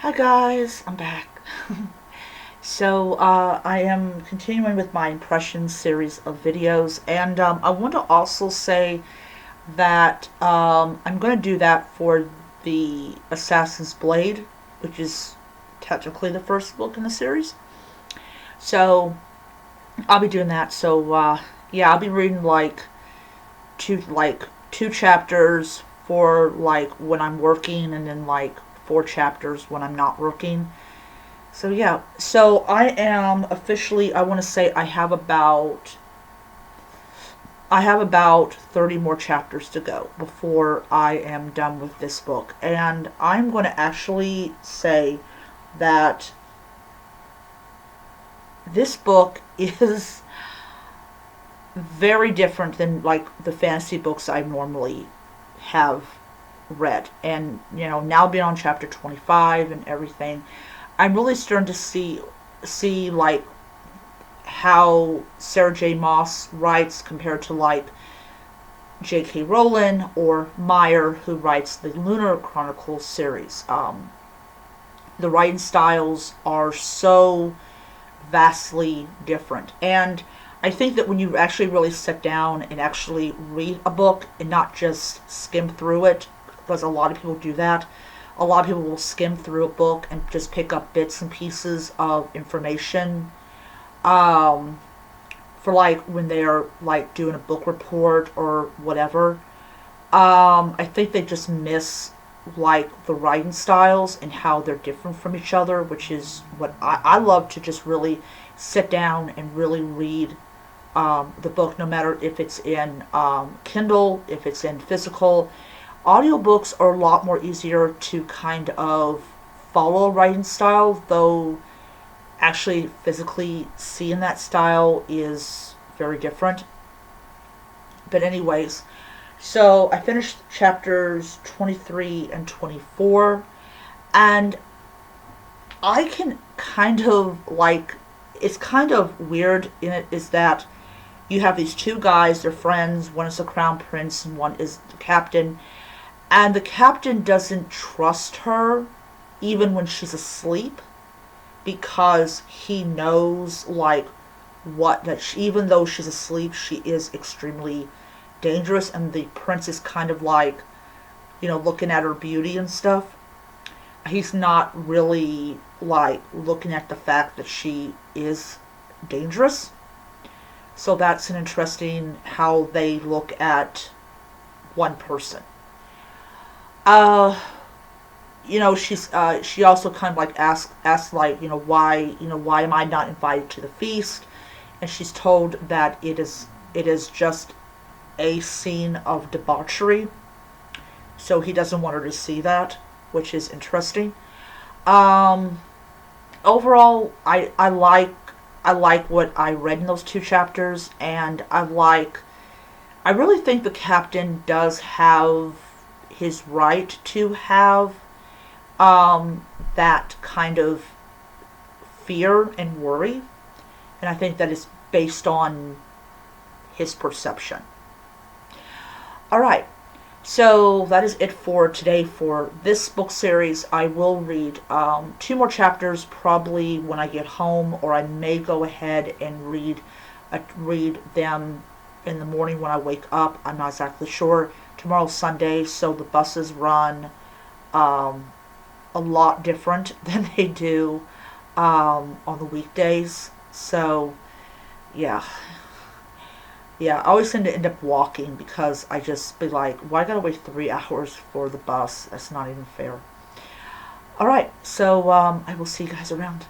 Hi guys, I'm back. I am continuing with my impressions series of videos, and I want to also say that I'm going to do that for the Assassin's Blade, which is technically the first book in the series. So I'll be doing that. Yeah, I'll be reading two chapters for like when I'm working, and then like 4 chapters when I'm not working. So yeah, so I am officially, I want to say I have about 30 more chapters to go before I am done with this book. And I'm going to actually say that this book is very different than like the fantasy books I normally have read. And now being on chapter 25 and everything, I'm really starting to see like how Sarah J. Maas writes compared to like J.K. Rowling or Meyer, who writes the Lunar Chronicles series. The writing styles are so vastly different, and I think that when you actually really sit down and actually read a book and not just skim through it, because a lot of people do that. A lot of people will skim through a book and just pick up bits and pieces of information um, for like when they're like doing a book report or whatever. I think they just miss like the writing styles and how they're different from each other, which is what I love to just really sit down and really read the book, no matter if it's in Kindle, if it's in physical. Audiobooks are a lot more easier to kind of follow a writing style, though actually physically seeing that style is very different. But anyways, so I finished chapters 23 and 24, and I can kind of like, it's kind of weird in it is that you have these two guys, they're friends, one is the crown prince and one is the captain, and the captain doesn't trust her even when she's asleep, because he knows like even though she's asleep, she is extremely dangerous, and the prince is kind of like, looking at her beauty and stuff. He's not really like looking at the fact that she is dangerous. So that's an interesting how they look at one person. Uh, she also kind of like asks like, why am I not invited to the feast? And she's told that it is just a scene of debauchery, so he doesn't want her to see that, which is interesting. Um, Overall, I like what I read in those 2 chapters, and I really think the captain does have his right to have that kind of fear and worry, and I think that is based on his perception. All right, so that is it for today for this book series. I will read 2 more chapters probably when I get home, or I may go ahead and read them in the morning when I wake up. I'm not exactly sure. Tomorrow's Sunday, so the buses run um, a lot different than they do on the weekdays. So yeah, yeah, I always tend to end up walking because I just be like, why gotta wait 3 hours for the bus? That's not even fair. All right, so I will see you guys around.